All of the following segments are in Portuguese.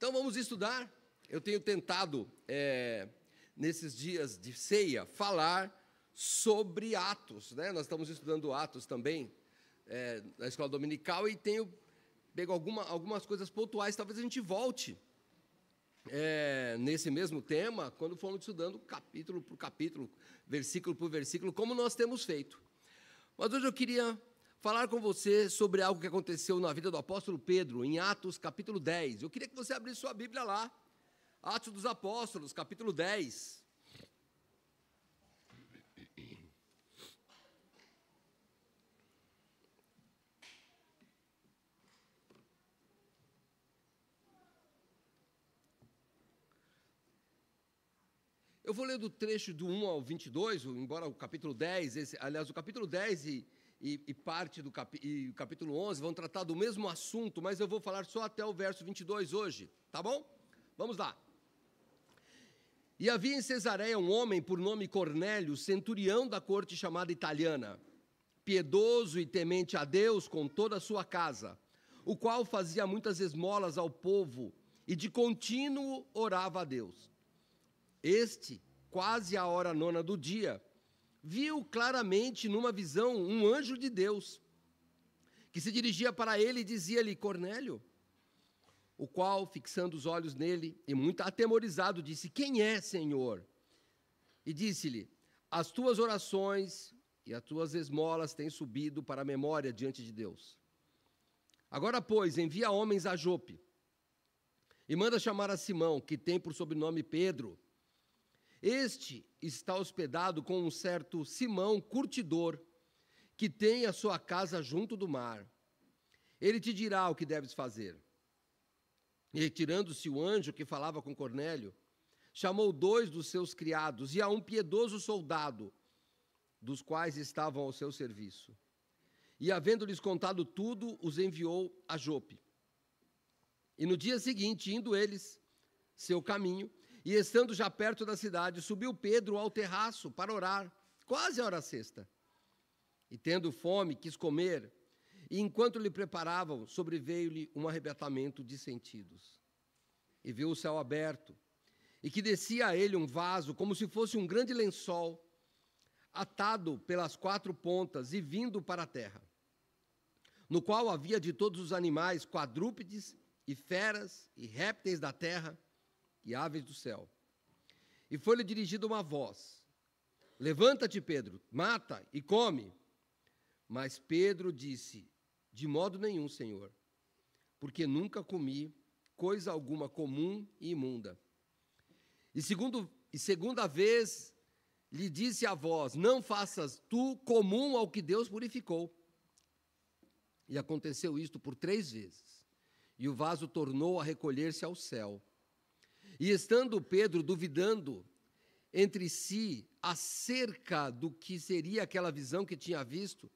Então vamos estudar. Eu tenho tentado, nesses dias de ceia, falar sobre Atos, né? Nós estamos estudando Atos também, na escola dominical, e tenho pego algumas coisas pontuais. Talvez a gente volte nesse mesmo tema, quando formos estudando capítulo por capítulo, versículo por versículo, como nós temos feito. Mas hoje eu queria falar com você sobre algo que aconteceu na vida do apóstolo Pedro, em Atos, capítulo 10. Eu queria que você abrisse sua Bíblia lá, Atos dos Apóstolos, capítulo 10. Eu vou ler do trecho do 1 ao 22, embora o capítulo 10, o capítulo 10 e parte do o capítulo 11 vão tratar do mesmo assunto, mas eu vou falar só até o verso 22 hoje, tá bom? Vamos lá. E havia em Cesareia um homem por nome Cornélio, centurião da corte chamada italiana, piedoso e temente a Deus com toda a sua casa, o qual fazia muitas esmolas ao povo e de contínuo orava a Deus. Este, quase à hora nona do dia, viu claramente numa visão um anjo de Deus, que se dirigia para ele e dizia-lhe: Cornélio. O qual, fixando os olhos nele, e muito atemorizado, disse: Quem é, Senhor? E disse-lhe: As tuas orações e as tuas esmolas têm subido para a memória diante de Deus. Agora, pois, envia homens a Jope, e manda chamar a Simão, que tem por sobrenome Pedro. Este está hospedado com um certo Simão curtidor, que tem a sua casa junto do mar. Ele te dirá o que deves fazer. E retirando-se o anjo que falava com Cornélio, chamou 2 dos seus criados e a um piedoso soldado, dos quais estavam ao seu serviço. E, havendo-lhes contado tudo, os enviou a Jope. E no dia seguinte, indo eles seu caminho, e estando já perto da cidade, subiu Pedro ao terraço para orar, quase a hora sexta. E tendo fome, quis comer, e enquanto lhe preparavam, sobreveio-lhe um arrebatamento de sentidos. E viu o céu aberto, e que descia a ele um vaso, como se fosse um grande lençol, atado pelas 4 pontas e vindo para a terra, no qual havia de todos os animais, quadrúpedes e feras e répteis da terra e aves do céu. E foi-lhe dirigida uma voz: Levanta-te, Pedro, mata e come. Mas Pedro disse: De modo nenhum, Senhor, porque nunca comi coisa alguma comum e imunda. E segunda vez lhe disse a voz: Não faças tu comum ao que Deus purificou. E aconteceu isto por 3 vezes. E o vaso tornou a recolher-se ao céu. E estando Pedro duvidando entre si acerca do que seria aquela visão que tinha visto,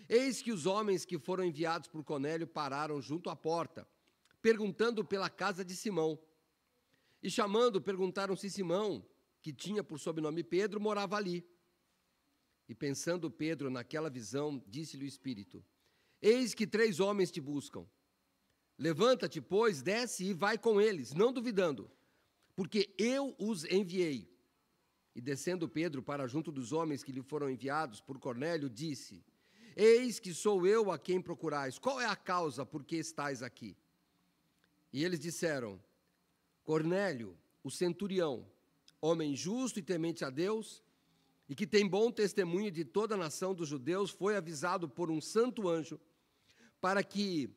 eis que os homens que foram enviados por Cornélio pararam junto à porta, perguntando pela casa de Simão. E chamando, perguntaram se Simão, que tinha por sobrenome Pedro, morava ali. E pensando Pedro naquela visão, disse-lhe o Espírito: Eis que 3 homens te buscam. Levanta-te, pois, desce e vai com eles, não duvidando, porque eu os enviei. E descendo Pedro para junto dos homens que lhe foram enviados por Cornélio, disse: Eis que sou eu a quem procurais. Qual é a causa por que estais aqui? E eles disseram: Cornélio, o centurião, homem justo e temente a Deus, e que tem bom testemunho de toda a nação dos judeus, foi avisado por um santo anjo para que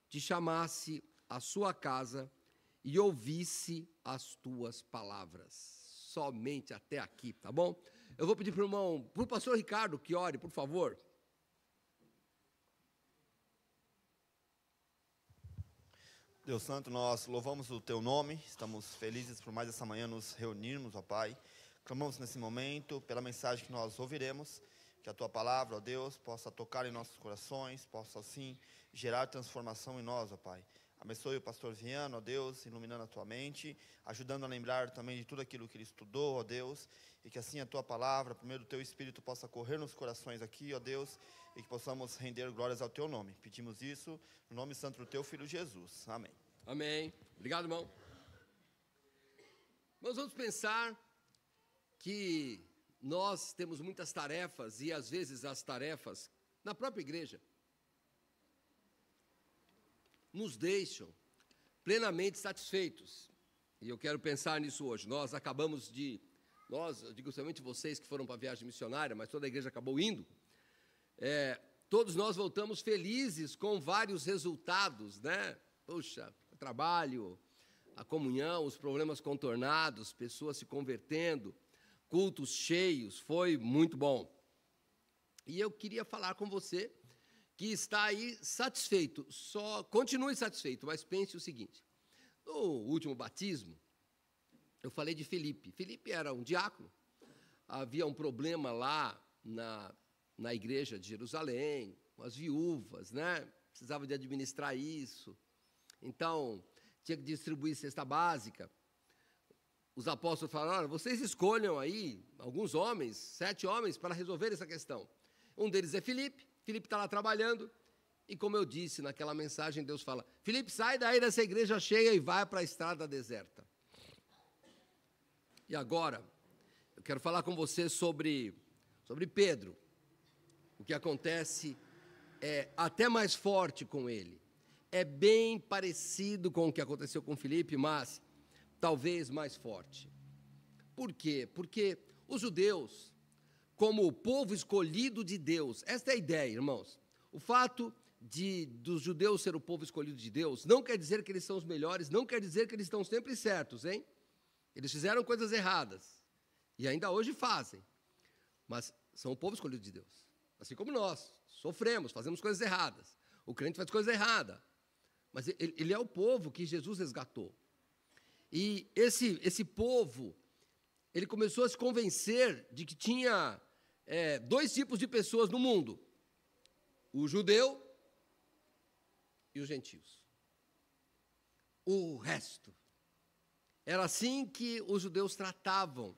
te chamasse à sua casa e ouvisse as tuas palavras. Somente até aqui, tá bom? Eu vou pedir para o pastor Ricardo que ore, por favor. Deus Santo, nós louvamos o Teu nome, estamos felizes por mais essa manhã nos reunirmos, ó Pai. Clamamos nesse momento pela mensagem que nós ouviremos, que a Tua palavra, ó Deus, possa tocar em nossos corações, possa assim gerar transformação em nós, ó Pai. Abençoe o pastor Viano, ó Deus, iluminando a tua mente, ajudando a lembrar também de tudo aquilo que ele estudou, ó Deus, e que assim a tua palavra, por meio do teu Espírito, possa correr nos corações aqui, ó Deus, e que possamos render glórias ao teu nome. Pedimos isso no nome santo do teu Filho Jesus. Amém. Amém. Obrigado, irmão. Nós vamos pensar que nós temos muitas tarefas e, às vezes, as tarefas na própria igreja nos deixam plenamente satisfeitos. E eu quero pensar nisso hoje. Nós, eu digo somente vocês que foram para a viagem missionária, mas toda a igreja acabou indo. Todos nós voltamos felizes com vários resultados, né? Puxa, o trabalho, a comunhão, os problemas contornados, pessoas se convertendo, cultos cheios, foi muito bom. E eu queria falar com você que está aí satisfeito, só continue satisfeito, mas pense o seguinte: no último batismo, eu falei de Felipe. Felipe era um diácono, havia um problema lá na igreja de Jerusalém, com as viúvas, né? Precisava de administrar isso, então tinha que distribuir cesta básica. Os apóstolos falaram: olha, vocês escolham aí alguns homens, 7 homens, para resolver essa questão. Um deles é Felipe. Felipe está lá trabalhando, e como eu disse naquela mensagem, Deus fala: Felipe, sai daí dessa igreja cheia e vai para a estrada deserta. E agora, eu quero falar com você sobre Pedro. O que acontece é até mais forte com ele. É bem parecido com o que aconteceu com Felipe, mas talvez mais forte. Por quê? Porque os judeus, como o povo escolhido de Deus, esta é a ideia, irmãos. O fato dos judeus ser o povo escolhido de Deus não quer dizer que eles são os melhores, não quer dizer que eles estão sempre certos, hein? Eles fizeram coisas erradas, e ainda hoje fazem, mas são o povo escolhido de Deus. Assim como nós, sofremos, fazemos coisas erradas. O crente faz coisa errada, mas ele é o povo que Jesus resgatou. E esse povo, ele começou a se convencer de que tinha 2 tipos de pessoas no mundo: o judeu e os gentios. O resto. Era assim que os judeus tratavam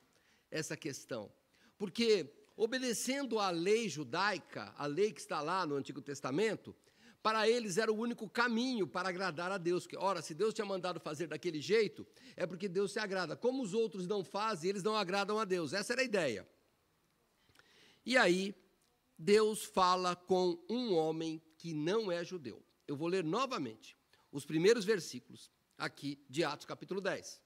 essa questão. Porque, obedecendo à lei judaica, a lei que está lá no Antigo Testamento, para eles era o único caminho para agradar a Deus. Ora, se Deus tinha mandado fazer daquele jeito, é porque Deus se agrada. Como os outros não fazem, eles não agradam a Deus. Essa era a ideia. E aí, Deus fala com um homem que não é judeu. Eu vou ler novamente os primeiros versículos aqui de Atos capítulo 10.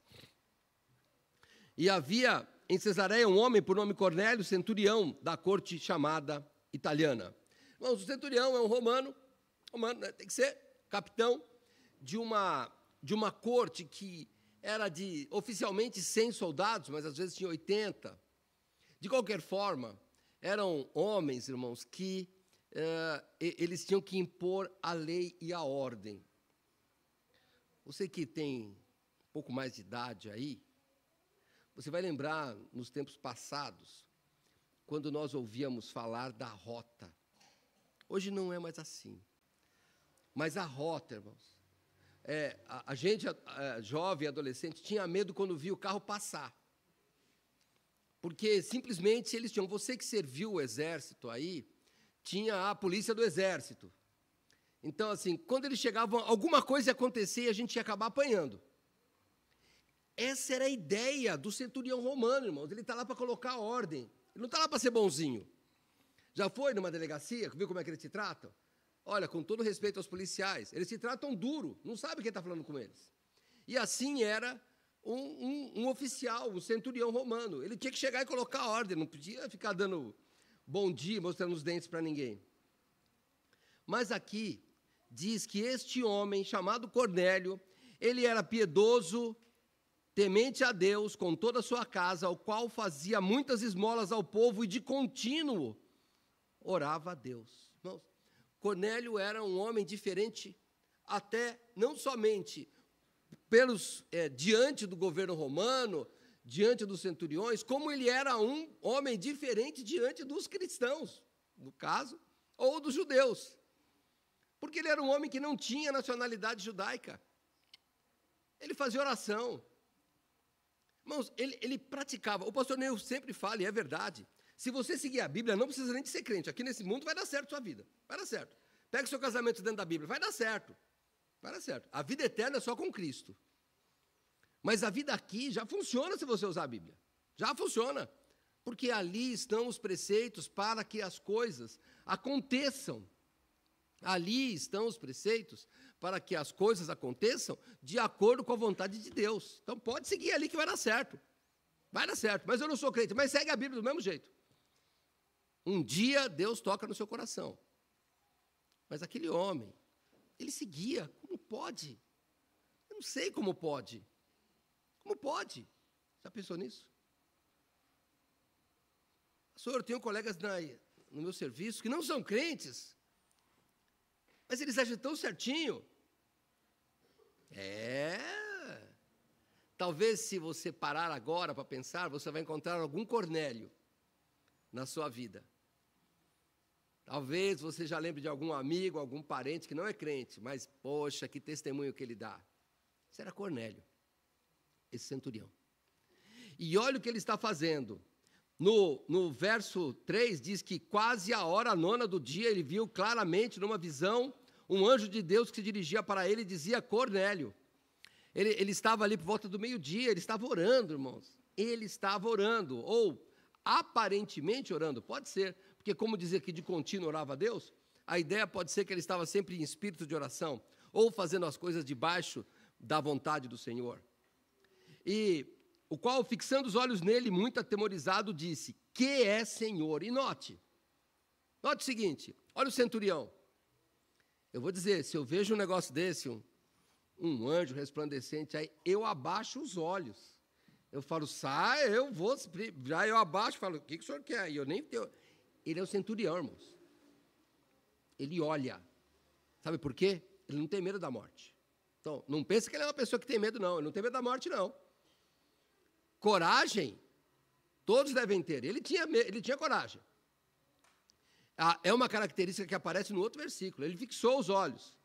E havia em Cesareia um homem por nome Cornélio, centurião da corte chamada italiana. Irmãos, o centurião é um romano, né, tem que ser capitão de uma corte que era de oficialmente 100 soldados, mas às vezes tinha 80. De qualquer forma, eram homens, irmãos, que eles tinham que impor a lei e a ordem. Você que tem um pouco mais de idade aí, você vai lembrar nos tempos passados, quando nós ouvíamos falar da rota. Hoje não é mais assim. Mas a rota, irmãos, a gente, jovem, adolescente, tinha medo quando via o carro passar. Porque simplesmente eles tinham, você que serviu o exército aí, tinha a polícia do exército. Então, assim, quando eles chegavam, alguma coisa ia acontecer e a gente ia acabar apanhando. Essa era a ideia do centurião romano, irmãos. Ele está lá para colocar ordem. Ele não está lá para ser bonzinho. Já foi numa delegacia, viu como é que eles te tratam? Olha, com todo respeito aos policiais, eles te tratam duro, não sabe quem está falando com eles. E assim era um oficial, um centurião romano. Ele tinha que chegar e colocar ordem, não podia ficar dando bom dia, mostrando os dentes para ninguém. Mas aqui diz que este homem, chamado Cornélio, ele era piedoso, temente a Deus com toda a sua casa, ao qual fazia muitas esmolas ao povo e de contínuo orava a Deus. Irmãos, Cornélio era um homem diferente, até não somente diante do governo romano, diante dos centuriões, como ele era um homem diferente diante dos cristãos, no caso, ou dos judeus. Porque ele era um homem que não tinha nacionalidade judaica. Ele fazia oração. Irmãos, ele praticava. O pastor Neil sempre fala, e é verdade, se você seguir a Bíblia, não precisa nem de ser crente. Aqui nesse mundo vai dar certo a sua vida. Vai dar certo. Pega o seu casamento dentro da Bíblia, vai dar certo. Vai dar certo. A vida eterna é só com Cristo. Mas a vida aqui já funciona se você usar a Bíblia. Já funciona. Porque ali estão os preceitos para que as coisas aconteçam. Ali estão os preceitos para que as coisas aconteçam de acordo com a vontade de Deus. Então pode seguir ali que vai dar certo. Vai dar certo. Mas eu não sou crente, mas segue a Bíblia do mesmo jeito. Um dia Deus toca no seu coração. Mas aquele homem, ele seguia. Como pode? Eu não sei como pode. Como pode? Já pensou nisso? Senhor, eu tenho colegas no meu serviço que não são crentes, mas eles agem tão certinho. Talvez se você parar agora para pensar, você vai encontrar algum Cornélio na sua vida. Talvez você já lembre de algum amigo, algum parente que não é crente, mas, poxa, que testemunho que ele dá. Isso era Cornélio, esse centurião. E olha o que ele está fazendo. No verso 3 diz que quase à hora nona do dia ele viu claramente numa visão um anjo de Deus que se dirigia para ele e dizia: Cornélio. Ele estava ali por volta do meio-dia, ele estava orando, irmãos. Ele estava orando, ou aparentemente orando, pode ser, porque como dizer que de contínuo orava a Deus, a ideia pode ser que ele estava sempre em espírito de oração, ou fazendo as coisas debaixo da vontade do Senhor. E o qual, fixando os olhos nele, muito atemorizado, disse: que é, Senhor? E note o seguinte, olha o centurião. Eu vou dizer, se eu vejo um negócio desse, um anjo resplandecente, aí eu abaixo os olhos. Eu falo, sai, eu vou, já eu abaixo, falo, o que o senhor quer? E eu nem tenho. Ele é o centurião, irmãos. Ele olha. Sabe por quê? Ele não tem medo da morte. Então, não pense que ele é uma pessoa que tem medo, não. Ele não tem medo da morte, não. Coragem, todos devem ter. Ele tinha coragem. É uma característica que aparece no outro versículo. Ele fixou os olhos.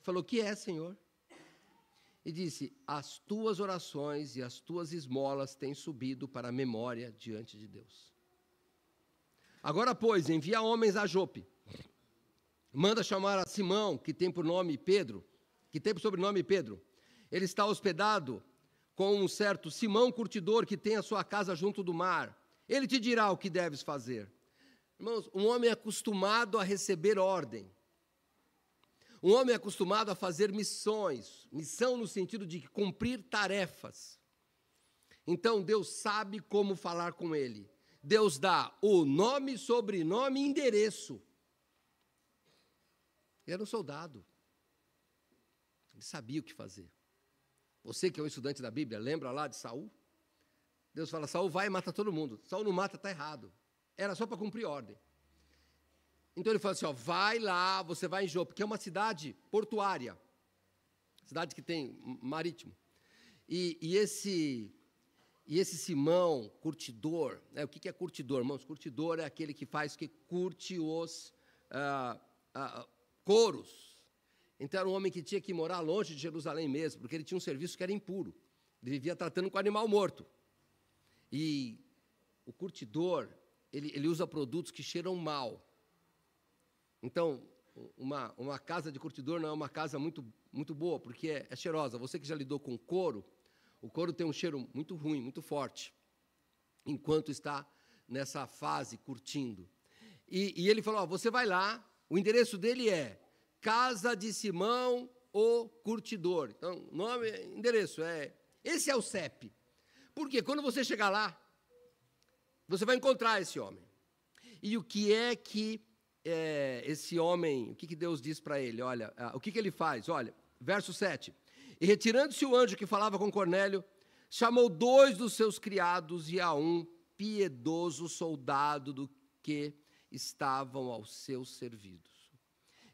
Falou, o que é, Senhor? E disse, as tuas orações e as tuas esmolas têm subido para a memória diante de Deus. Agora, pois, envia homens a Jope. Manda chamar a Simão, que tem por nome Pedro, que tem por sobrenome Pedro. Ele está hospedado com um certo Simão curtidor, que tem a sua casa junto do mar. Ele te dirá o que deves fazer. Irmãos, um homem acostumado a receber ordem. Um homem acostumado a fazer missões. Missão no sentido de cumprir tarefas. Então, Deus sabe como falar com ele. Deus dá o nome, sobrenome e endereço. Ele era um soldado. Ele sabia o que fazer. Você que é um estudante da Bíblia, lembra lá de Saul? Deus fala, Saul vai e mata todo mundo. Saul não mata, está errado. Era só para cumprir ordem. Então ele fala assim, vai lá, você vai em Jope, que é uma cidade portuária. Cidade que tem marítimo. E esse Simão, curtidor, o que é curtidor, irmãos? Curtidor é aquele que curte os coros. Então era um homem que tinha que morar longe de Jerusalém mesmo, porque ele tinha um serviço que era impuro. Ele vivia tratando com animal morto. E o curtidor, ele usa produtos que cheiram mal. Então, uma casa de curtidor não é uma casa muito, muito boa, porque é cheirosa. Você que já lidou com couro, o couro tem um cheiro muito ruim, muito forte, enquanto está nessa fase curtindo. E ele falou, você vai lá, o endereço dele é Casa de Simão, o Curtidor. Então, nome, endereço, esse é o CEP. Porque quando você chegar lá, você vai encontrar esse homem. E o que é que esse homem, o que Deus diz para ele? Olha, o que ele faz? Olha, verso 7. E retirando-se o anjo que falava com Cornélio, chamou 2 dos seus criados e a um piedoso soldado do que estavam aos seus serviços.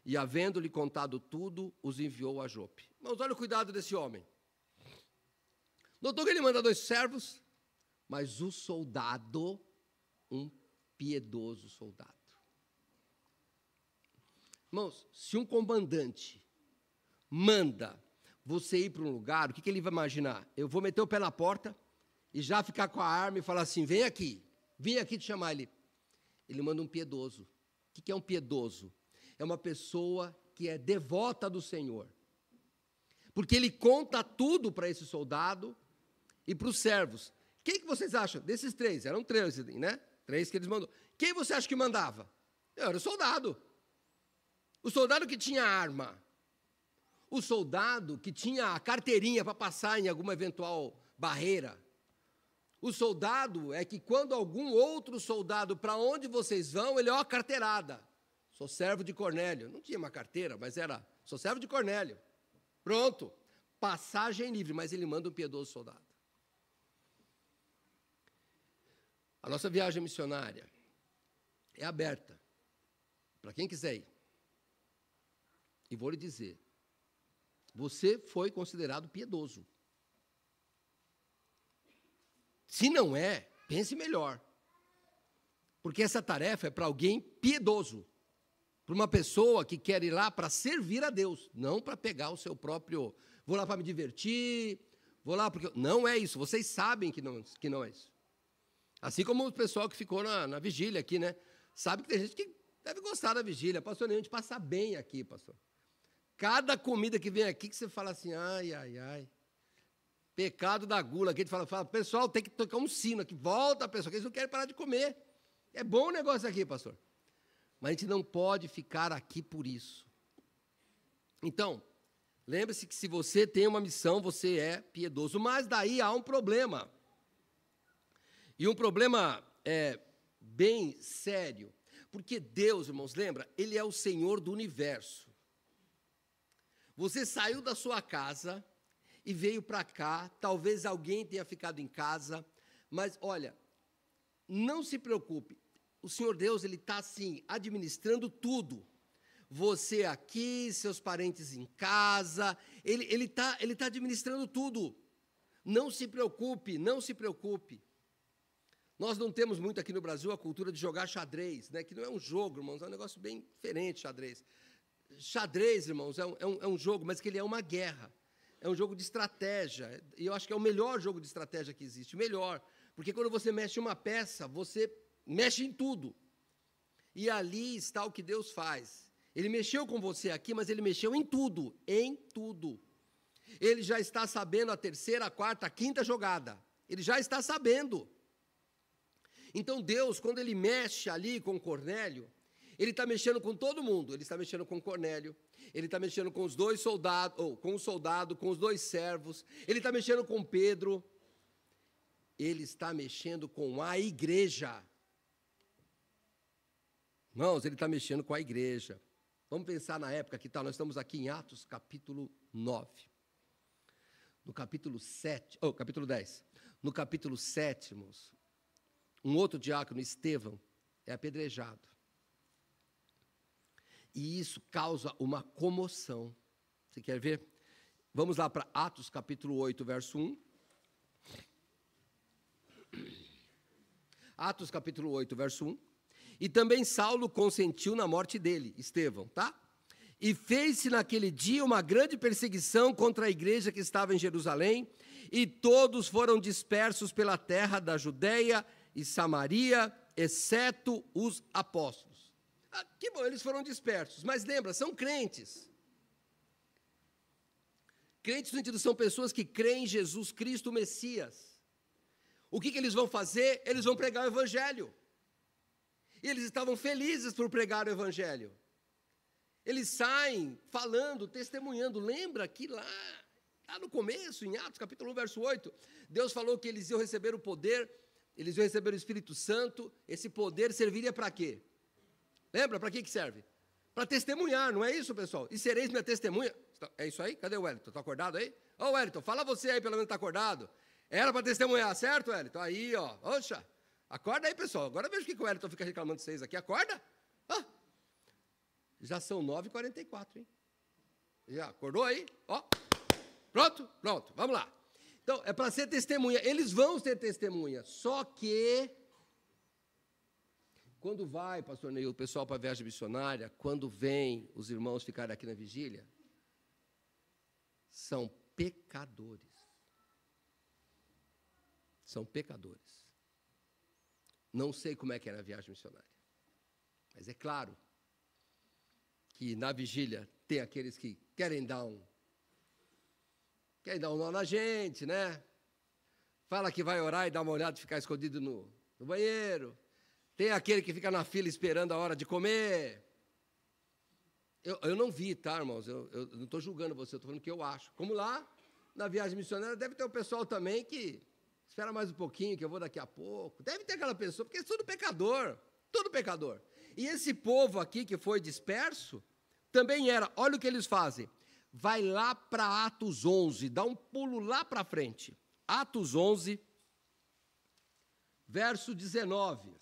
E, havendo-lhe contado tudo, os enviou a Jope. Irmãos, olha o cuidado desse homem. Notou que ele manda 2 servos, mas o soldado, um piedoso soldado. Irmãos, se um comandante manda você ir para um lugar, o que ele vai imaginar? Eu vou meter o pé na porta e já ficar com a arma e falar assim, vem aqui te chamar ele. Ele manda um piedoso. O que é um piedoso? É uma pessoa que é devota do Senhor. Porque ele conta tudo para esse soldado e para os servos. Quem que vocês acham? Desses três, eram três, né? Três que eles mandou. Quem você acha que mandava? Era o soldado. O soldado que tinha arma. O soldado que tinha a carteirinha para passar em alguma eventual barreira. O soldado é que quando algum outro soldado, para onde vocês vão, ele é uma carteirada. Sou servo de Cornélio. Não tinha uma carteira, mas sou servo de Cornélio. Pronto. Passagem livre, mas ele manda um piedoso soldado. A nossa viagem missionária é aberta para quem quiser ir. E vou lhe dizer, você foi considerado piedoso. Se não é, pense melhor. Porque essa tarefa é para alguém piedoso. Para uma pessoa que quer ir lá para servir a Deus, não para pegar o seu próprio... Vou lá para me divertir, vou lá porque... Não é isso, vocês sabem que não é isso. Assim como o pessoal que ficou na vigília aqui, né? Sabe que tem gente que deve gostar da vigília. Pastor, a gente passa bem aqui, pastor. Cada comida que vem aqui que você fala assim, ai, ai, ai. Pecado da gula. Aqui a gente fala, pessoal, tem que tocar um sino aqui. Volta, pessoal, que eles não querem parar de comer. É bom o negócio aqui, pastor. Mas a gente não pode ficar aqui por isso. Então, lembre-se que se você tem uma missão, você é piedoso. Mas daí há um problema. E um problema bem sério. Porque Deus, irmãos, lembra? Ele é o Senhor do universo. Você saiu da sua casa e veio para cá. Talvez alguém tenha ficado em casa. Mas, olha, não se preocupe. O Senhor Deus, Ele está, assim, administrando tudo. Você aqui, seus parentes em casa. Ele tá administrando tudo. Não se preocupe, não se preocupe. Nós não temos muito aqui no Brasil a cultura de jogar xadrez, né? Que não é um jogo, irmãos, é um negócio bem diferente, xadrez. Xadrez, irmãos, é um jogo, mas que ele é uma guerra. É um jogo de estratégia. E eu acho que é o melhor jogo de estratégia que existe. Melhor. Porque quando você mexe uma peça, você mexe em tudo. E ali está o que Deus faz. Ele mexeu com você aqui, mas ele mexeu em tudo. Em tudo. Ele já está sabendo a terceira, a quarta, a quinta jogada. Ele já está sabendo. Então Deus, quando Ele mexe ali com Cornélio, Ele está mexendo com todo mundo. Ele está mexendo com Cornélio, Ele está mexendo com os dois soldados, ou com o soldado, com os dois servos, Ele está mexendo com Pedro, Ele está mexendo com a igreja. Irmãos, Ele está mexendo com a igreja. Vamos pensar na época que tal? Nós estamos aqui em Atos, capítulo 9. No capítulo 7, capítulo 10. No capítulo 7, irmãos, um outro diácono, Estevão, é apedrejado. E isso causa uma comoção. Você quer ver? Vamos lá para Atos, capítulo 8, verso 1. Atos, capítulo 8, verso 1. E também Saulo consentiu na morte dele, Estevão, tá? E fez-se naquele dia uma grande perseguição contra a igreja que estava em Jerusalém, e todos foram dispersos pela terra da Judeia e Samaria, exceto os apóstolos. Que bom, eles foram dispersos, mas lembra, são crentes. Crentes no sentido, são pessoas que creem em Jesus Cristo, o Messias. O que eles vão fazer? Eles vão pregar o Evangelho. E eles estavam felizes por pregar o Evangelho. Eles saem falando, testemunhando. Lembra que lá no começo, em Atos, capítulo 1, verso 8, Deus falou que eles iam receber o poder, eles iam receber o Espírito Santo. Esse poder serviria para quê? Lembra? Para que serve? Para testemunhar, não é isso, pessoal? E sereis minha testemunha. É isso aí? Cadê o Wellington? Está acordado aí? Ô, Wellington, fala você aí, pelo menos está acordado. Era para testemunhar, certo, Wellington? Aí, ó. Oxa, acorda aí, pessoal. Agora veja o que o Wellington fica reclamando de vocês aqui. Acorda. Ah, já são 9h44, hein? Já acordou aí? Ó. Pronto? Pronto. Vamos lá. Então, é para ser testemunha. Eles vão ser testemunha. Só que, quando vai, pastor Neil, o pessoal para a viagem missionária, quando vem os irmãos ficarem aqui na vigília, são pecadores. São pecadores. Não sei como é que é na viagem missionária. Mas é claro que na vigília tem aqueles que querem dar quer dar um nó na gente, né? Fala que vai orar e dá uma olhada e ficar escondido no banheiro. Tem aquele que fica na fila esperando a hora de comer. Eu não vi, tá, irmãos? Eu não estou julgando você, eu estou falando o que eu acho. Como lá, na viagem missionária, deve ter um pessoal também que espera mais um pouquinho, que eu vou daqui a pouco. Deve ter aquela pessoa, porque é tudo pecador. Tudo pecador. E esse povo aqui que foi disperso, também era, olha o que eles fazem. Vai lá para Atos 11, dá um pulo lá para frente. Atos 11, verso 19.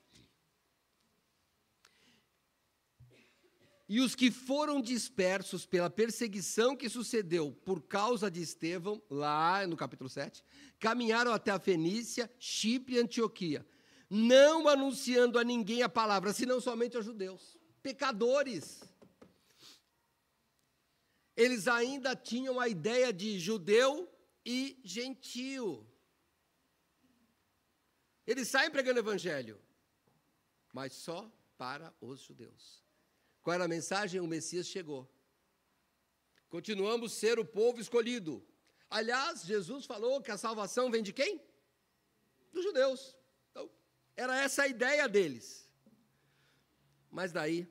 E os que foram dispersos pela perseguição que sucedeu por causa de Estevão, lá no capítulo 7, caminharam até a Fenícia, Chipre e Antioquia, não anunciando a ninguém a palavra, senão somente aos judeus. Pecadores. Eles ainda tinham a ideia de judeu e gentio. Eles saem pregando o evangelho, mas só para os judeus. Qual era a mensagem? O Messias chegou. Continuamos a ser o povo escolhido. Aliás, Jesus falou que a salvação vem de quem? Dos judeus. Então, era essa a ideia deles. Mas daí,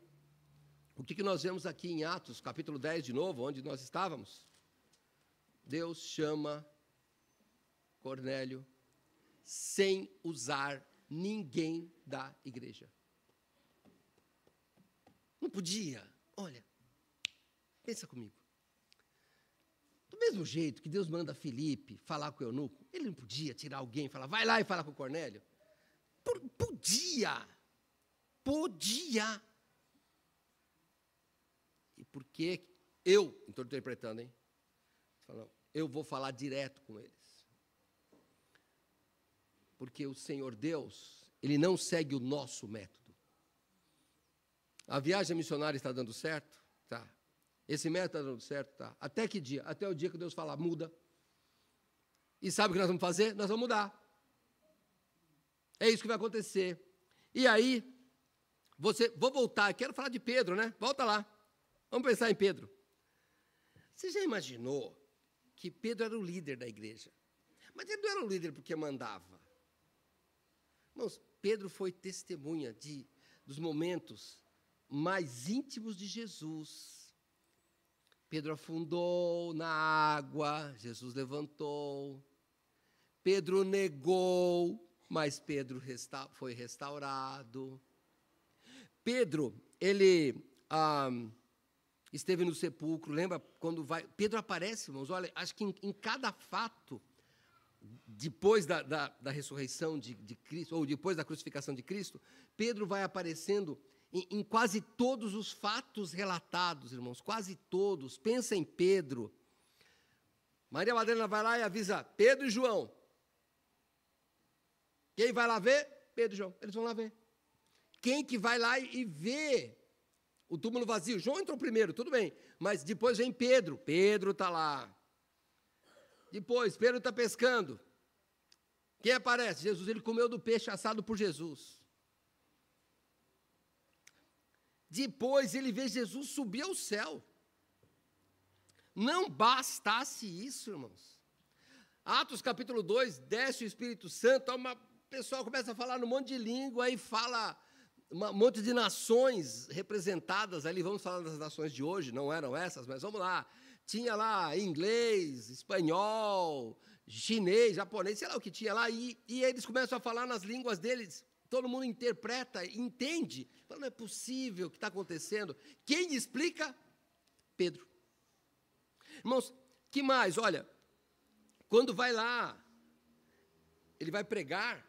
o que nós vemos aqui em Atos, capítulo 10 de novo, onde nós estávamos? Deus chama Cornélio sem usar ninguém da igreja. Não podia. Olha, pensa comigo. Do mesmo jeito que Deus manda Filipe falar com o eunuco, ele não podia tirar alguém e falar, vai lá e fala com o Cornélio? Podia. Podia. E por que eu, estou interpretando, hein? Eu vou falar direto com eles. Porque o Senhor Deus, Ele não segue o nosso método. A viagem missionária está dando certo? Tá. Esse método está dando certo? Tá. Até que dia? Até o dia que Deus falar, muda. E sabe o que nós vamos fazer? Nós vamos mudar. É isso que vai acontecer. E aí, vou voltar, quero falar de Pedro, né? Volta lá. Vamos pensar em Pedro. Você já imaginou que Pedro era o líder da igreja? Mas ele não era o líder porque mandava. Irmãos, Pedro foi testemunha dos momentos mais íntimos de Jesus. Pedro afundou na água, Jesus levantou. Pedro negou, mas Pedro foi restaurado. Pedro, ele esteve no sepulcro, lembra quando vai... Pedro aparece, irmãos, olha, acho que em cada fato, depois da ressurreição de Cristo, ou depois da crucificação de Cristo, Pedro vai aparecendo em quase todos os fatos relatados, irmãos, quase todos. Pensa em Pedro. Maria Madalena vai lá e avisa Pedro e João. Quem vai lá ver? Pedro e João. Eles vão lá ver. Quem que vai lá e vê o túmulo vazio? João entrou primeiro, tudo bem. Mas depois vem Pedro. Pedro está lá. Depois, Pedro está pescando. Quem aparece? Jesus. Ele comeu do peixe assado por Jesus. Depois ele vê Jesus subir ao céu. Não bastasse isso, irmãos. Atos capítulo 2, desce o Espírito Santo, o pessoal começa a falar num monte de língua, aí fala um monte de nações representadas ali, vamos falar das nações de hoje, não eram essas, mas vamos lá. Tinha lá inglês, espanhol, chinês, japonês, sei lá o que tinha lá, e eles começam a falar nas línguas deles. Todo mundo interpreta, entende. Fala, não é possível o que está acontecendo. Quem explica? Pedro. Irmãos, que mais? Olha, quando vai lá, ele vai pregar,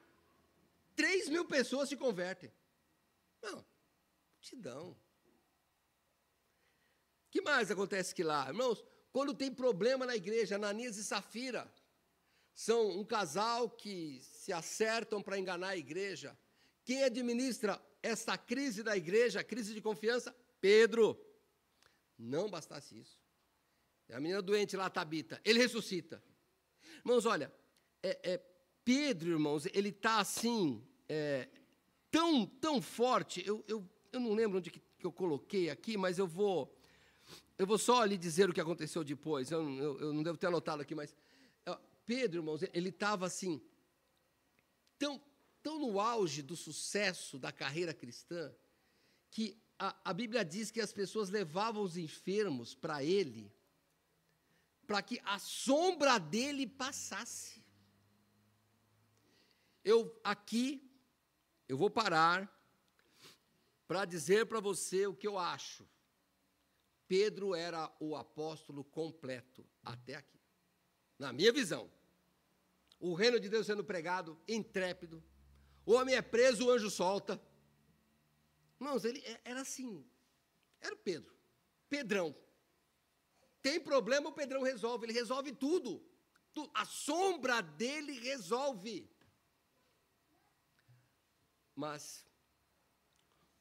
3.000 pessoas se convertem. Não, multidão. Que mais acontece que lá? Irmãos, quando tem problema na igreja, Ananias e Safira são um casal que se acertam para enganar a igreja. Quem administra essa crise da igreja, a crise de confiança? Pedro. Não bastasse isso. A menina doente lá, Tabita, ele ressuscita. Irmãos, olha, Pedro, irmãos, ele está assim, tão forte. Eu não lembro onde que eu coloquei aqui, mas eu vou Eu vou só lhe dizer o que aconteceu depois. Eu não devo ter anotado aqui, mas Pedro, irmãos, ele estava assim, tão no auge do sucesso da carreira cristã, que a Bíblia diz que as pessoas levavam os enfermos para ele, para que a sombra dele passasse. Eu vou parar para dizer para você o que eu acho. Pedro era o apóstolo completo até aqui, na minha visão. O reino de Deus sendo pregado, intrépido. O homem é preso, o anjo solta. Irmãos, ele era assim, era o Pedro, Pedrão. Tem problema, o Pedrão resolve, ele resolve tudo. A sombra dele resolve. Mas,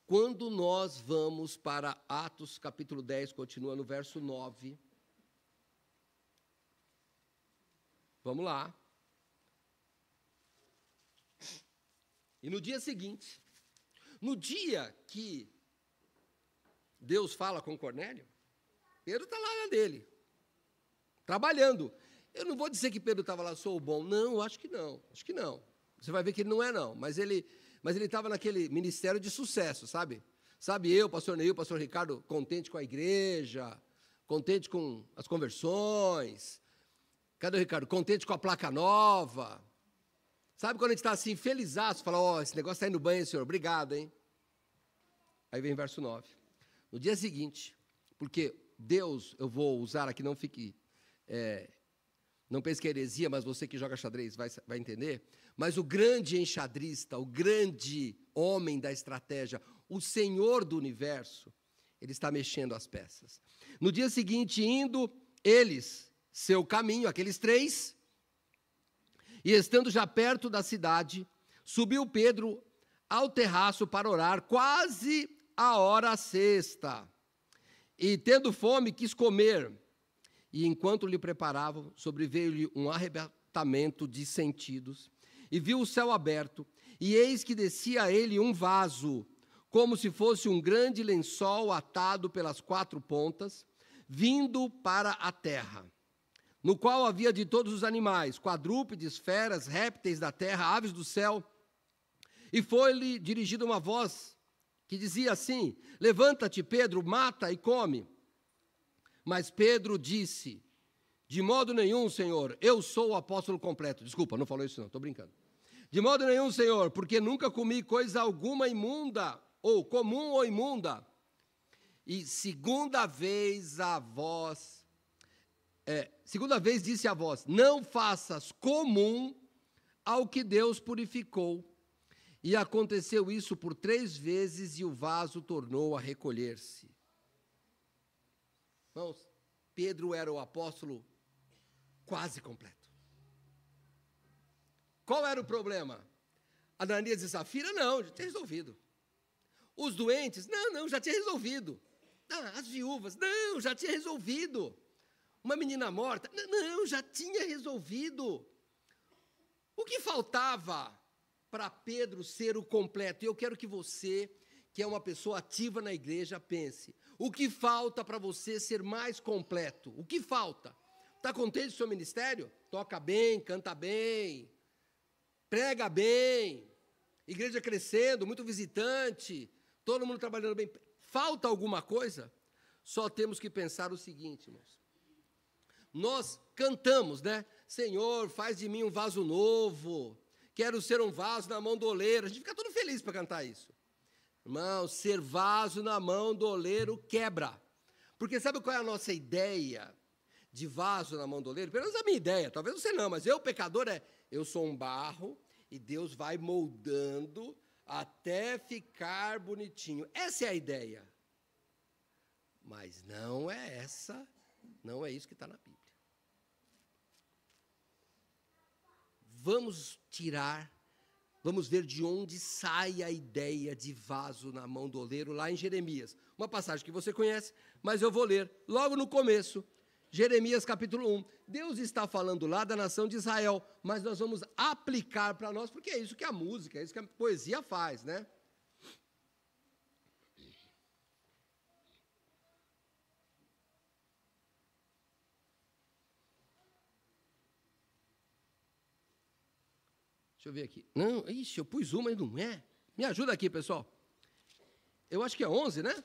quando nós vamos para Atos capítulo 10, continua no verso 9. Vamos lá. E no dia seguinte, no dia que Deus fala com Cornélio, Pedro está lá na dele, trabalhando. Eu não vou dizer que Pedro estava lá, sou bom. Não, acho que não. Você vai ver que ele não é, não. Mas ele estava naquele ministério de sucesso, sabe? Sabe, eu, pastor Neil, pastor Ricardo, contente com a igreja, contente com as conversões. Cadê o Ricardo? Contente com a placa nova. Sabe quando a gente está assim, felizaço, fala, esse negócio está indo bem, senhor, obrigado, hein? Aí vem verso 9. No dia seguinte, porque Deus, eu vou usar aqui, não fique, não pense que é heresia, mas você que joga xadrez vai entender, mas o grande enxadrista, o grande homem da estratégia, o Senhor do universo, ele está mexendo as peças. No dia seguinte, indo eles, seu caminho, aqueles três, e estando já perto da cidade, subiu Pedro ao terraço para orar, quase a hora sexta. E tendo fome, quis comer. E enquanto lhe preparavam, sobreveio-lhe um arrebatamento de sentidos. E viu o céu aberto, e eis que descia a ele um vaso, como se fosse um grande lençol atado pelas quatro pontas, vindo para a terra, no qual havia de todos os animais, quadrúpedes, feras, répteis da terra, aves do céu. E foi-lhe dirigida uma voz que dizia assim: levanta-te, Pedro, mata e come. Mas Pedro disse: de modo nenhum, Senhor, eu sou o apóstolo completo. Desculpa, não falou isso não, estou brincando. De modo nenhum, Senhor, porque nunca comi coisa alguma imunda, ou comum ou imunda. E segunda vez disse a voz: não faças comum ao que Deus purificou. E aconteceu isso por 3 vezes, e o vaso tornou a recolher-se. Irmãos, Pedro era o apóstolo quase completo. Qual era o problema? Ananias e Safira? Não, já tinha resolvido. Os doentes? Não, já tinha resolvido. As viúvas? Não, já tinha resolvido. Uma menina morta? Não, já tinha resolvido. O que faltava para Pedro ser o completo? E eu quero que você, que é uma pessoa ativa na igreja, pense. O que falta para você ser mais completo? O que falta? Está contente com o seu ministério? Toca bem, canta bem, prega bem, igreja crescendo, muito visitante, todo mundo trabalhando bem. Falta alguma coisa? Só temos que pensar o seguinte, irmãos. Nós cantamos, né? Senhor, faz de mim um vaso novo. Quero ser um vaso na mão do oleiro. A gente fica todo feliz para cantar isso. Irmão, ser vaso na mão do oleiro quebra. Porque sabe qual é a nossa ideia de vaso na mão do oleiro? Pelo menos a minha ideia, talvez você não, mas eu, pecador, eu sou um barro e Deus vai moldando até ficar bonitinho. Essa é a ideia. Mas não é isso que está na Bíblia. Vamos ver de onde sai a ideia de vaso na mão do oleiro lá em Jeremias. Uma passagem que você conhece, mas eu vou ler logo no começo, Jeremias capítulo 1. Deus está falando lá da nação de Israel, mas nós vamos aplicar para nós, porque é isso que a música, é isso que a poesia faz, né? Deixa eu ver aqui. Não, ixi, eu pus uma e não é. Me ajuda aqui, pessoal. Eu acho que é 11, né?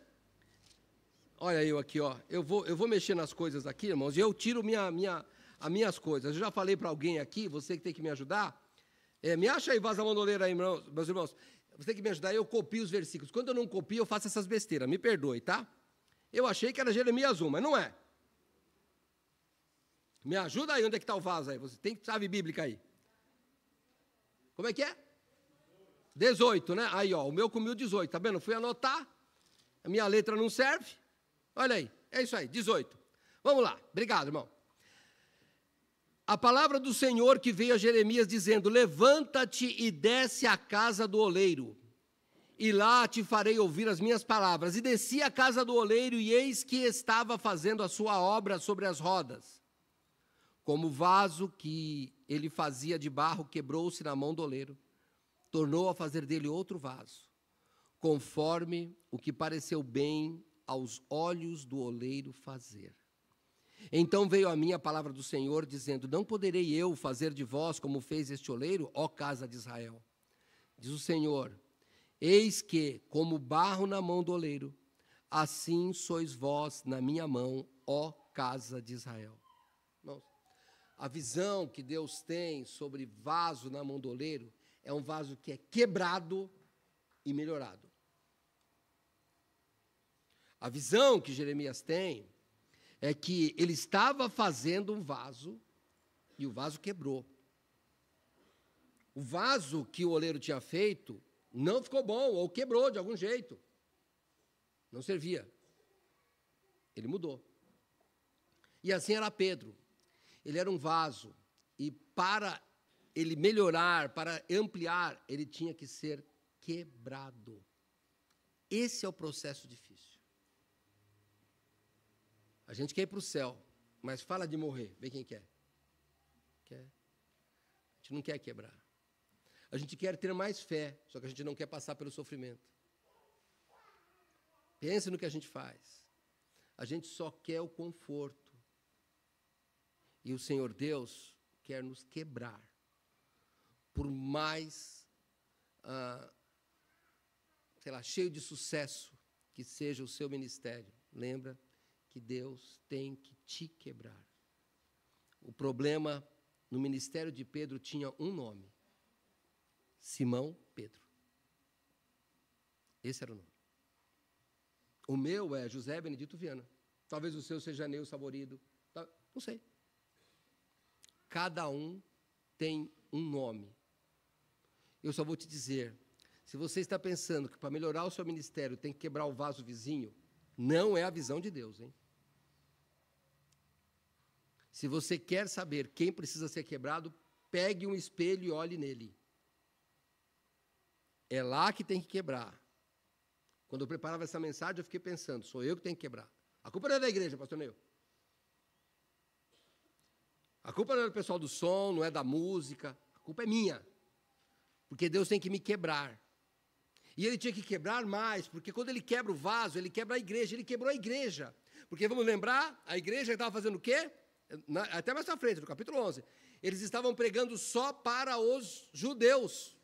Olha eu aqui, ó. Eu vou mexer nas coisas aqui, irmãos, e eu tiro as minhas coisas. Eu já falei para alguém aqui, você que tem que me ajudar. Me acha aí, vaza mandoleira aí, meus irmãos. Você tem que me ajudar, eu copio os versículos. Quando eu não copio, eu faço essas besteiras. Me perdoe, tá? Eu achei que era Jeremias 1, mas não é. Me ajuda aí, onde é que está o vaso aí? Você tem chave bíblica aí. Como é que é? 18, né? Aí, ó, o meu comiu 18, tá vendo? Fui anotar, a minha letra não serve. Olha aí, é isso aí, 18. Vamos lá, obrigado, irmão. A palavra do Senhor que veio a Jeremias dizendo: levanta-te e desce à casa do oleiro, e lá te farei ouvir as minhas palavras. E desci à casa do oleiro, e eis que estava fazendo a sua obra sobre as rodas. Como o vaso que ele fazia de barro quebrou-se na mão do oleiro, tornou a fazer dele outro vaso, conforme o que pareceu bem aos olhos do oleiro fazer. Então veio a mim a palavra do Senhor, dizendo: não poderei eu fazer de vós como fez este oleiro, ó casa de Israel? Diz o Senhor: eis que, como barro na mão do oleiro, assim sois vós na minha mão, ó casa de Israel. Irmãos, a visão que Deus tem sobre vaso na mão do oleiro é um vaso que é quebrado e melhorado. A visão que Jeremias tem é que ele estava fazendo um vaso e o vaso quebrou. O vaso que o oleiro tinha feito não ficou bom ou quebrou de algum jeito. Não servia. Ele mudou. E assim era Pedro. Ele era um vaso e para ele melhorar, para ampliar, ele tinha que ser quebrado. Esse é o processo difícil. A gente quer ir para o céu, mas fala de morrer, vê quem quer. Quer. A gente não quer quebrar. A gente quer ter mais fé, só que a gente não quer passar pelo sofrimento. Pense no que a gente faz. A gente só quer o conforto. E o Senhor Deus quer nos quebrar. Por mais, cheio de sucesso que seja o seu ministério, lembra que Deus tem que te quebrar. O problema no ministério de Pedro tinha um nome: Simão Pedro. Esse era o nome. O meu é José Benedito Viana. Talvez o seu seja Neu Saborido. Não sei. Cada um tem um nome. Eu só vou te dizer, se você está pensando que para melhorar o seu ministério tem que quebrar o vaso vizinho, não é a visão de Deus, hein? Se você quer saber quem precisa ser quebrado, pegue um espelho e olhe nele. É lá que tem que quebrar. Quando eu preparava essa mensagem, eu fiquei pensando, sou eu que tenho que quebrar. A culpa não é da igreja, pastor Neu. A culpa não é do pessoal do som, não é da música. A culpa é minha. Porque Deus tem que me quebrar. E ele tinha que quebrar mais, porque quando ele quebra o vaso, ele quebra a igreja. Ele quebrou a igreja. Porque, vamos lembrar, a igreja estava fazendo o quê? Até mais à frente, no capítulo 11. Eles estavam pregando só para os judeus.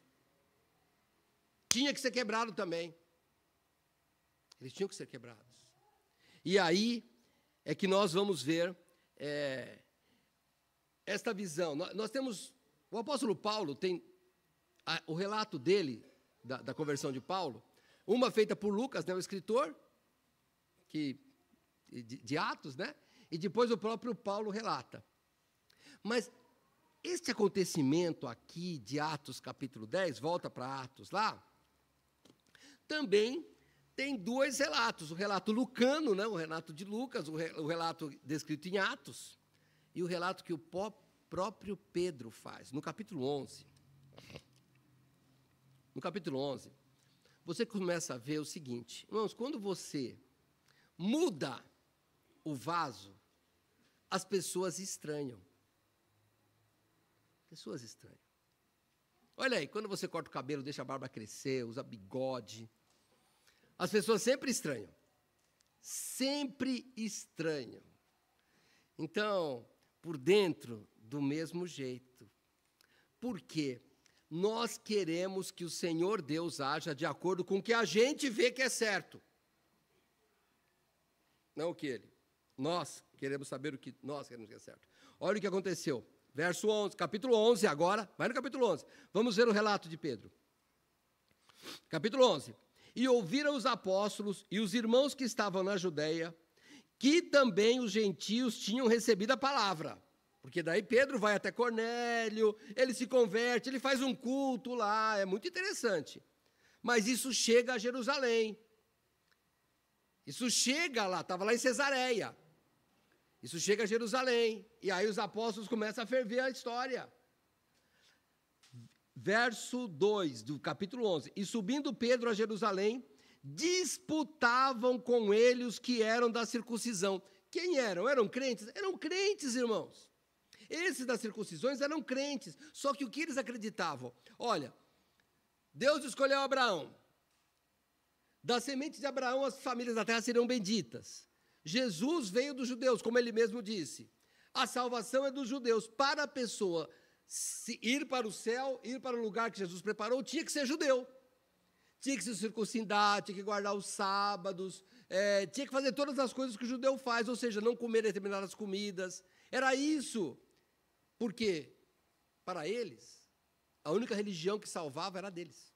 Tinha que ser quebrado também. Eles tinham que ser quebrados. E aí é que nós vamos ver esta visão. Nós temos, o apóstolo Paulo tem o relato dele, da conversão de Paulo, uma feita por Lucas, né, o escritor, de Atos, né? E depois o próprio Paulo relata. Mas este acontecimento aqui de Atos capítulo 10, volta para Atos lá, também tem dois relatos, o relato lucano, né, o relato de Lucas, o relato descrito em Atos, e o relato que o próprio Pedro faz, no capítulo 11. No capítulo 11, você começa a ver o seguinte, irmãos, quando você muda o vaso, as pessoas estranham. Pessoas estranham. Olha aí, quando você corta o cabelo, deixa a barba crescer, usa bigode, as pessoas sempre estranham. Sempre estranham. Então, por dentro, do mesmo jeito. Por quê? Nós queremos que o Senhor Deus haja de acordo com o que a gente vê que é certo. Não o que ele. Nós queremos saber o que nós queremos que é certo. Olha o que aconteceu. Verso 11, capítulo 11 agora. Vai no capítulo 11. Vamos ver o relato de Pedro. Capítulo 11. E ouviram os apóstolos e os irmãos que estavam na Judeia, que também os gentios tinham recebido a palavra. Porque daí Pedro vai até Cornélio, ele se converte, ele faz um culto lá, é muito interessante. Mas isso chega a Jerusalém. Isso chega lá, estava lá em Cesareia. Isso chega a Jerusalém. E aí os apóstolos começam a ferver a história. Verso 2 do capítulo 11. E subindo Pedro a Jerusalém, disputavam com ele os que eram da circuncisão. Quem eram? Eram crentes? Eram crentes, irmãos. Esses das circuncisões eram crentes. Só que o que eles acreditavam? Olha, Deus escolheu Abraão. Da semente de Abraão, as famílias da terra serão benditas. Jesus veio dos judeus, como ele mesmo disse. A salvação é dos judeus. Para a pessoa ir para o céu, ir para o lugar que Jesus preparou, tinha que ser judeu. Tinha que se circuncidar, tinha que guardar os sábados, tinha que fazer todas as coisas que o judeu faz, ou seja, não comer determinadas comidas. Era isso. Por quê? Para eles, a única religião que salvava era deles.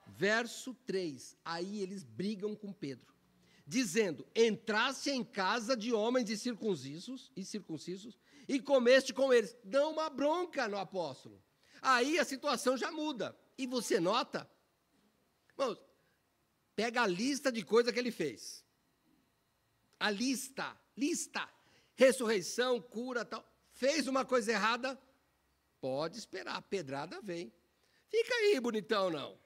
Verso 3, aí eles brigam com Pedro, dizendo, entraste em casa de homens circuncisos e comeste com eles. Dão uma bronca no apóstolo. Aí a situação já muda. E você nota, irmãos, pega a lista de coisas que ele fez. A lista, ressurreição, cura, tal. Fez uma coisa errada, pode esperar, a pedrada vem. Fica aí, bonitão, não.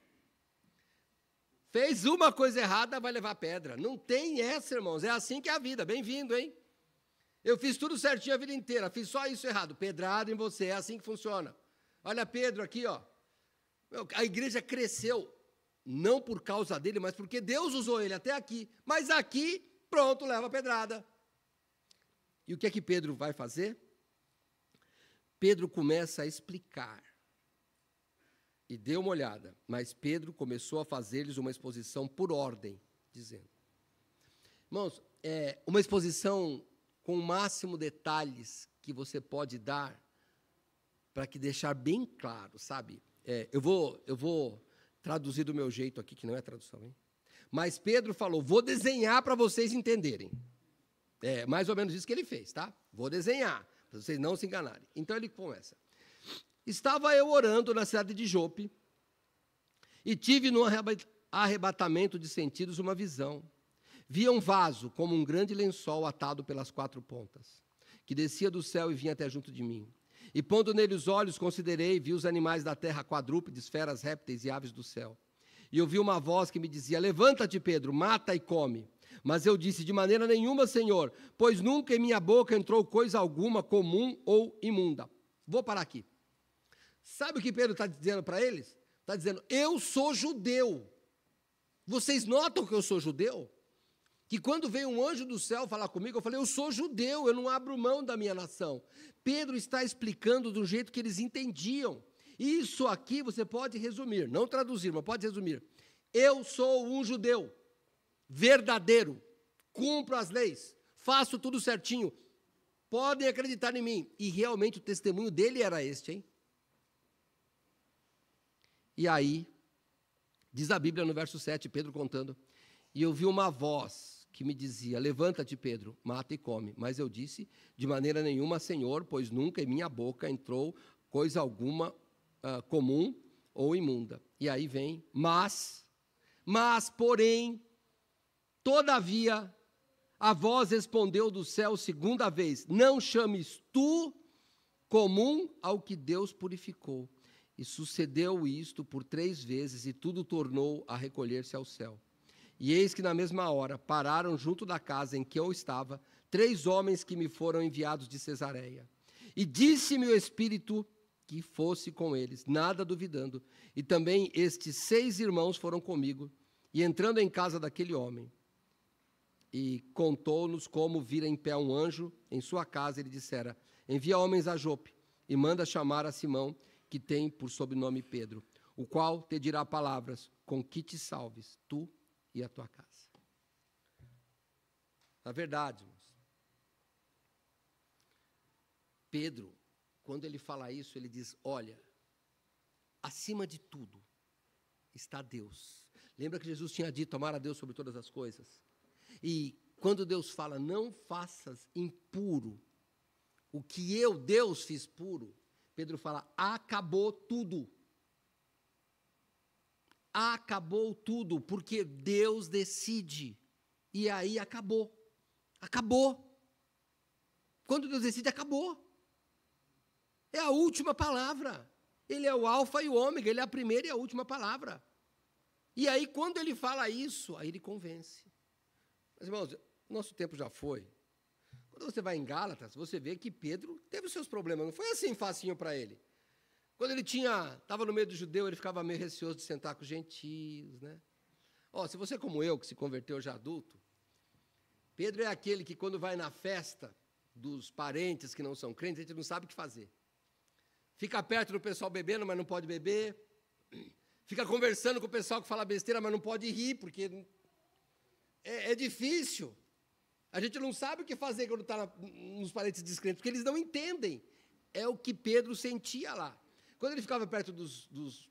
Fez uma coisa errada, vai levar pedra. Não tem essa, irmãos, é assim que é a vida. Bem-vindo, hein? Eu fiz tudo certinho a vida inteira, fiz só isso errado. Pedrada em você, é assim que funciona. Olha Pedro aqui, ó. A igreja cresceu, não por causa dele, mas porque Deus usou ele até aqui. Mas aqui, pronto, leva a pedrada. E o que é que Pedro vai fazer? Pedro começa a explicar. E deu uma olhada, mas Pedro começou a fazer-lhes uma exposição por ordem, dizendo. Irmãos, uma exposição com o máximo detalhes que você pode dar, para que deixar bem claro, sabe? Eu vou traduzir do meu jeito aqui, que não é tradução, hein? Mas Pedro falou, vou desenhar para vocês entenderem. É mais ou menos isso que ele fez, tá? Vou desenhar, para vocês não se enganarem. Então ele começa. Estava eu orando na cidade de Jope, e tive no arrebatamento de sentidos uma visão. Via um vaso, como um grande lençol atado pelas 4 pontas, que descia do céu e vinha até junto de mim. E pondo nele os olhos, considerei, vi os animais da terra, quadrúpedes, feras, répteis e aves do céu. E ouvi uma voz que me dizia, levanta-te, Pedro, mata e come. Mas eu disse, de maneira nenhuma, Senhor, pois nunca em minha boca entrou coisa alguma comum ou imunda. Vou parar aqui. Sabe o que Pedro está dizendo para eles? Está dizendo, eu sou judeu. Vocês notam que eu sou judeu? Que quando veio um anjo do céu falar comigo, eu falei, eu sou judeu, eu não abro mão da minha nação. Pedro está explicando do jeito que eles entendiam. Isso aqui você pode resumir, não traduzir, mas pode resumir. Eu sou um judeu, verdadeiro, cumpro as leis, faço tudo certinho, podem acreditar em mim. E realmente o testemunho dele era este, hein? E aí, diz a Bíblia no verso 7, Pedro contando, e eu vi uma voz que me dizia, levanta-te, Pedro, mata e come. Mas eu disse, de maneira nenhuma, Senhor, pois nunca em minha boca entrou coisa alguma comum ou imunda. E aí vem, mas, porém, todavia, a voz respondeu do céu segunda vez, não chames tu comum ao que Deus purificou. E sucedeu isto por 3 vezes, e tudo tornou a recolher-se ao céu. E eis que na mesma hora pararam junto da casa em que eu estava 3 homens que me foram enviados de Cesareia. E disse-me o Espírito que fosse com eles, nada duvidando. E também estes 6 irmãos foram comigo, e entrando em casa daquele homem, e contou-nos como vira em pé um anjo em sua casa, ele dissera, envia homens a Jope, e manda chamar a Simão, que tem por sobrenome Pedro, o qual te dirá palavras com que te salves, tu e a tua casa. Na verdade, irmãos, Pedro, quando ele fala isso, ele diz, olha, acima de tudo está Deus. Lembra que Jesus tinha dito, amar a Deus sobre todas as coisas? E quando Deus fala, não faças impuro o que eu, Deus, fiz puro, Pedro fala, acabou tudo. Acabou tudo, porque Deus decide. E aí acabou. Acabou. Quando Deus decide, acabou. É a última palavra. Ele é o alfa e o ômega, ele é a primeira e a última palavra. E aí, quando ele fala isso, aí ele convence. Mas, irmãos, nosso tempo já foi. Quando você vai em Gálatas, você vê que Pedro teve os seus problemas. Não foi assim facinho para ele. Quando ele estava no meio do judeu, ele ficava meio receoso de sentar com os gentios, né? Se você é como eu, que se converteu já adulto, Pedro é aquele que quando vai na festa dos parentes que não são crentes, a gente não sabe o que fazer. Fica perto do pessoal bebendo, mas não pode beber. Fica conversando com o pessoal que fala besteira, mas não pode rir, porque é difícil. A gente não sabe o que fazer quando está nos parentes descrentes, porque eles não entendem. É o que Pedro sentia lá. Quando ele ficava perto dos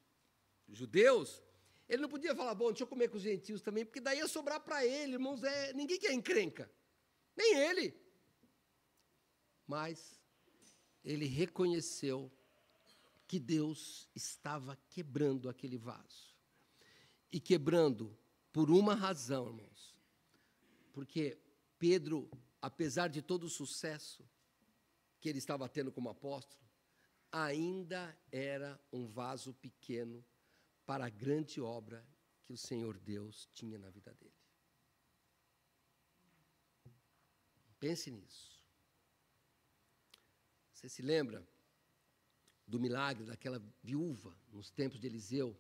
judeus, ele não podia falar, bom, deixa eu comer com os gentios também, porque daí ia sobrar para ele, irmãos, ninguém quer encrenca, nem ele. Mas ele reconheceu que Deus estava quebrando aquele vaso. E quebrando por uma razão, irmãos. Porque Pedro, apesar de todo o sucesso que ele estava tendo como apóstolo, ainda era um vaso pequeno para a grande obra que o Senhor Deus tinha na vida dele. Pense nisso. Você se lembra do milagre daquela viúva nos tempos de Eliseu,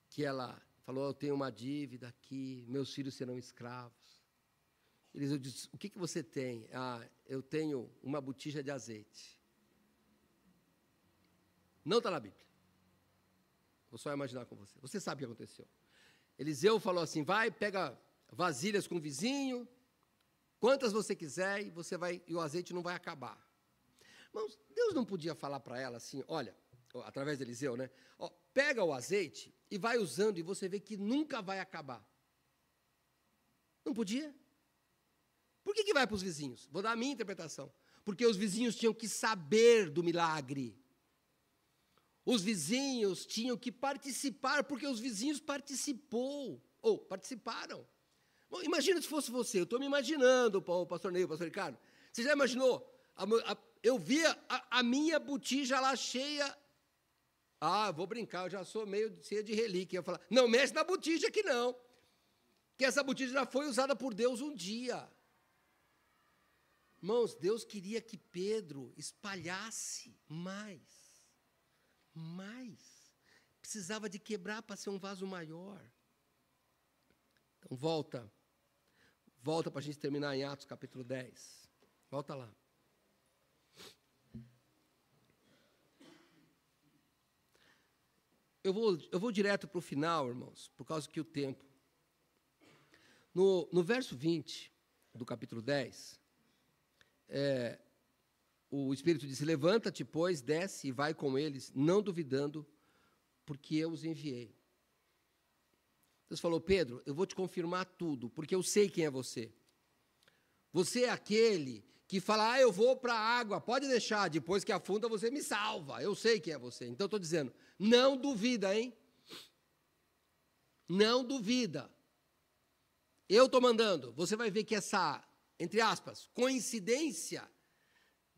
que ela falou, eu tenho uma dívida aqui, meus filhos serão escravos. Eliseu disse, o que você tem? Eu tenho uma botija de azeite. Não está na Bíblia. Vou só imaginar com você. Você sabe o que aconteceu. Eliseu falou assim, vai, pega vasilhas com o vizinho, quantas você quiser, e o azeite não vai acabar. Irmãos, Deus não podia falar para ela assim, olha, através de Eliseu, né? Pega o azeite e vai usando e você vê que nunca vai acabar. Não podia? Por que vai para os vizinhos? Vou dar a minha interpretação. Porque os vizinhos tinham que saber do milagre. Os vizinhos tinham que participar, porque os vizinhos participaram. Bom, imagina se fosse você, eu estou me imaginando, o pastor Ney, o pastor Ricardo. Você já imaginou? Eu via a minha botija lá cheia. Vou brincar, eu já sou meio cheia de relíquia. Eu falar, não mexe na botija aqui não. Que essa botija já foi usada por Deus um dia. Irmãos, Deus queria que Pedro espalhasse mais. Precisava de quebrar para ser um vaso maior. Então, volta para a gente terminar em Atos capítulo 10. Volta lá. Eu vou direto para o final, irmãos, por causa que o tempo. No verso 20 do capítulo 10, o Espírito disse, levanta-te, pois, desce e vai com eles, não duvidando, porque eu os enviei. Deus falou, Pedro, eu vou te confirmar tudo, porque eu sei quem é você. Você é aquele que fala, eu vou para a água, pode deixar, depois que afunda você me salva. Eu sei quem é você. Então, estou dizendo, não duvida, hein? Não duvida. Eu estou mandando. Você vai ver que essa, entre aspas, coincidência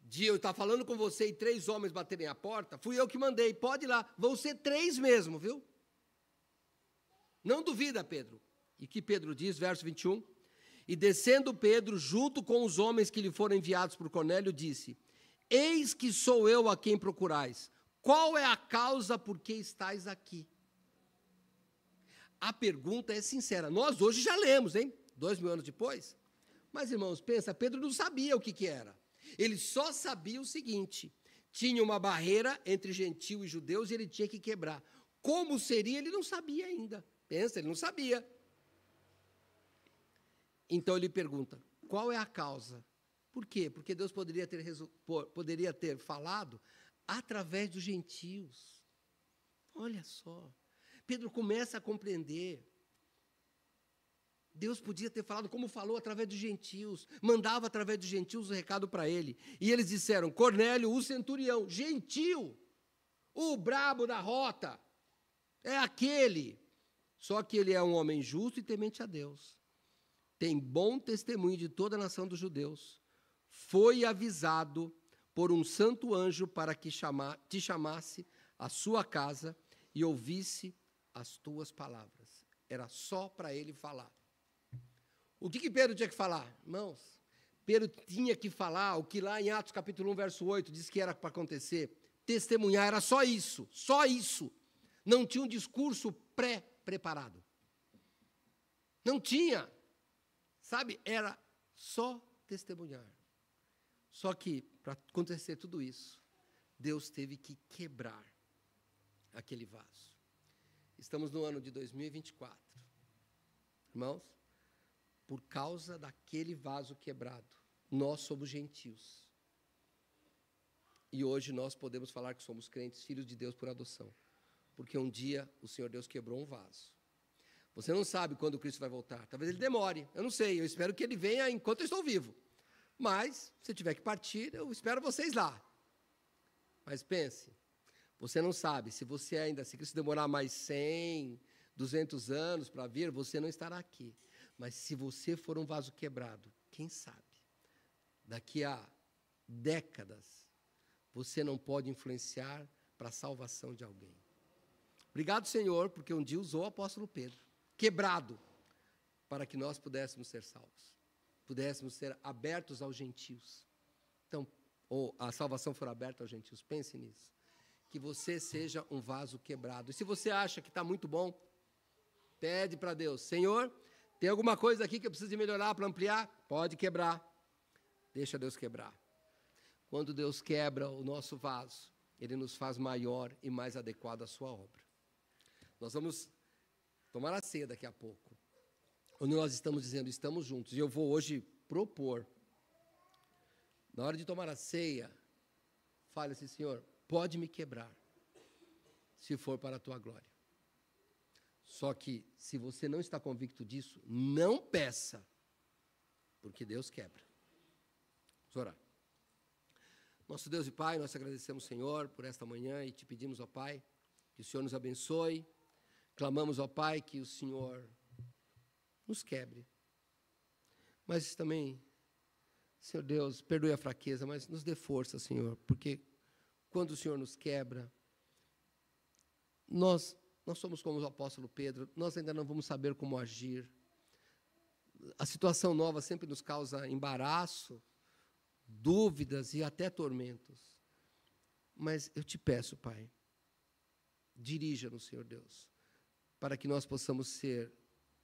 de eu estar falando com você e 3 homens baterem a porta, fui eu que mandei, pode ir lá. Vão ser 3 mesmo, viu? Não duvida, Pedro. E que Pedro diz, verso 21, e descendo Pedro, junto com os homens que lhe foram enviados por Cornélio, disse, eis que sou eu a quem procurais. Qual é a causa por que estáis aqui? A pergunta é sincera. Nós hoje já lemos, hein? 2000 anos depois. Mas, irmãos, pensa, Pedro não sabia o que era. Ele só sabia o seguinte, tinha uma barreira entre gentio e judeus e ele tinha que quebrar. Como seria, ele não sabia ainda. Pensa, ele não sabia. Então ele pergunta, qual é a causa? Por quê? Porque Deus poderia ter falado através dos gentios. Olha só. Pedro começa a compreender. Deus podia ter falado como falou através dos gentios, mandava através dos gentios o recado para ele. E eles disseram, Cornélio, o centurião, gentio, o brabo da rota, é aquele. Só que ele é um homem justo e temente a Deus. Tem bom testemunho de toda a nação dos judeus. Foi avisado por um santo anjo para que te chamasse à sua casa e ouvisse as tuas palavras. Era só para ele falar. O que Pedro tinha que falar? Irmãos, Pedro tinha que falar o que lá em Atos capítulo 1, verso 8, diz que era para acontecer. Testemunhar, era só isso, só isso. Não tinha um discurso pré-preparado. Não tinha. Sabe, era só testemunhar. Só que, para acontecer tudo isso, Deus teve que quebrar aquele vaso. Estamos no ano de 2024. Irmãos, por causa daquele vaso quebrado, nós somos gentios. E hoje nós podemos falar que somos crentes, filhos de Deus por adoção. Porque um dia o Senhor Deus quebrou um vaso. Você não sabe quando Cristo vai voltar. Talvez ele demore, eu não sei. Eu espero que ele venha enquanto eu estou vivo. Mas, se tiver que partir, eu espero vocês lá. Mas pense, você não sabe, se Cristo demorar mais 100, 200 anos para vir, você não estará aqui. Mas se você for um vaso quebrado, quem sabe, daqui a décadas, você não pode influenciar para a salvação de alguém. Obrigado, Senhor, porque um dia usou o apóstolo Pedro, quebrado, para que nós pudéssemos ser salvos, pudéssemos ser abertos aos gentios. Então, ou a salvação for aberta aos gentios, pense nisso. Que você seja um vaso quebrado. E se você acha que está muito bom, pede para Deus, Senhor, tem alguma coisa aqui que eu preciso de melhorar para ampliar? Pode quebrar. Deixa Deus quebrar. Quando Deus quebra o nosso vaso, Ele nos faz maior e mais adequado à sua obra. Nós vamos tomar a ceia daqui a pouco, onde nós estamos dizendo, estamos juntos. E eu vou hoje propor, na hora de tomar a ceia, fale assim, Senhor, pode me quebrar, se for para a tua glória. Só que, se você não está convicto disso, não peça, porque Deus quebra. Vamos orar. Nosso Deus e Pai, nós agradecemos, Senhor, por esta manhã e te pedimos, ó Pai, que o Senhor nos abençoe. Clamamos, ó Pai, que o Senhor nos quebre. Mas também, Senhor Deus, perdoe a fraqueza, mas nos dê força, Senhor, porque quando o Senhor nos quebra, nós somos como o apóstolo Pedro, nós ainda não vamos saber como agir. A situação nova sempre nos causa embaraço, dúvidas e até tormentos. Mas eu te peço, Pai, dirija-nos, Senhor Deus, para que nós possamos ser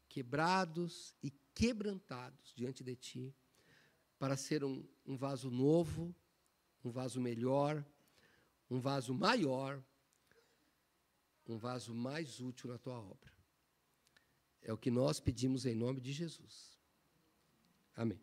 quebrados e quebrantados diante de Ti, para ser um vaso novo, um vaso melhor, um vaso maior, um vaso mais útil na Tua obra. É o que nós pedimos em nome de Jesus. Amém.